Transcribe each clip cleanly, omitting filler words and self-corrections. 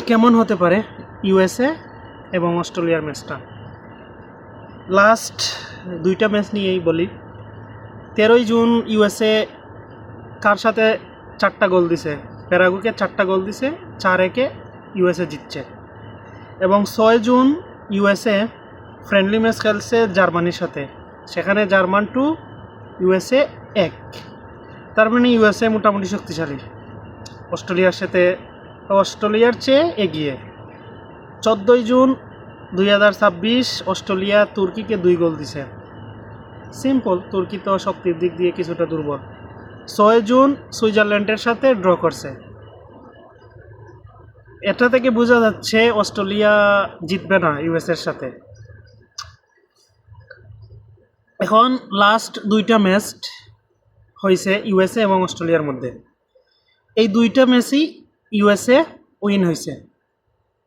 কেমন হতে পারে ইউএসএ এবং অস্ট্রেলিয়ার ম্যাচটা। লাস্ট দুইটা ম্যাচ নিয়েই বলি। 13ই জুন ইউএসএ কার সাথে 4টা গোল দিছে, প্যারাগুকে 4টা গোল দিছে, 4-1 ইউএসএ জিতছে। এবং 6 জুন ইউএসএ ফ্রেন্ডলি ম্যাচ খেলছে জার্মানির সাথে, সেখানে জার্মান 2 ইউএসএ 1। তার মানে ইউএসএ মোটামুটি শক্তিশালী, অস্ট্রেলিয়ার চেয়ে এগিয়ে। 14ই জুন 2026 অস্ট্রেলিয়া তুর্কিকে 2 গোল দিছে। সিম্পল, তুর্কি তো শক্তির দিক দিয়ে কিছুটা দুর্বল। 6 জুন সুইজারল্যান্ডের সাথে ড্র করছে। এটা থেকে বোঝা যাচ্ছে অস্ট্রেলিয়া জিতবে না ইউএসএর সাথে। এখন লাস্ট দুইটা ম্যাচ হয়েছে ইউএসএ এবং অস্ট্রেলিয়ার মধ্যে। এই দুইটা ম্যাচই ইউএসএ উইন হয়েছে।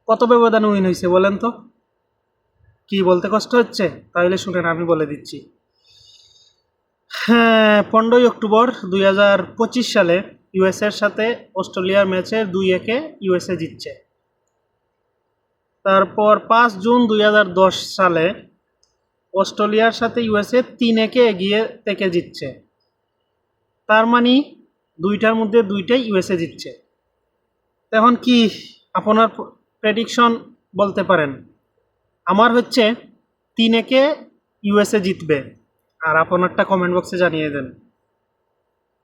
কত ব্যবধানে উইন হয়েছে বলেন তো? কি বলতে কষ্ট হচ্ছে? তাহলে শুনেন, আমি বলে দিচ্ছি। হ্যাঁ, 15ই অক্টোবর 2025 সালে ইউএসএর সাথে অস্ট্রেলিয়ার ম্যাচের 2-1 ইউএসএ জিতছে। তারপর 5 জুন 2010 সালে অস্ট্রেলিয়ার সাথে ইউএসএ 3-1 এগিয়ে থেকে জিতছে। তার মানে দুইটার মধ্যে দুইটাই ইউএসএ জিতছে। এখন কি আপনার প্রেডিকশন বলতে পারেন? আমার হচ্ছে 3-1 ইউএসএ জিতবে, আর আপনারটা কমেন্ট বক্সে জানিয়ে দেন।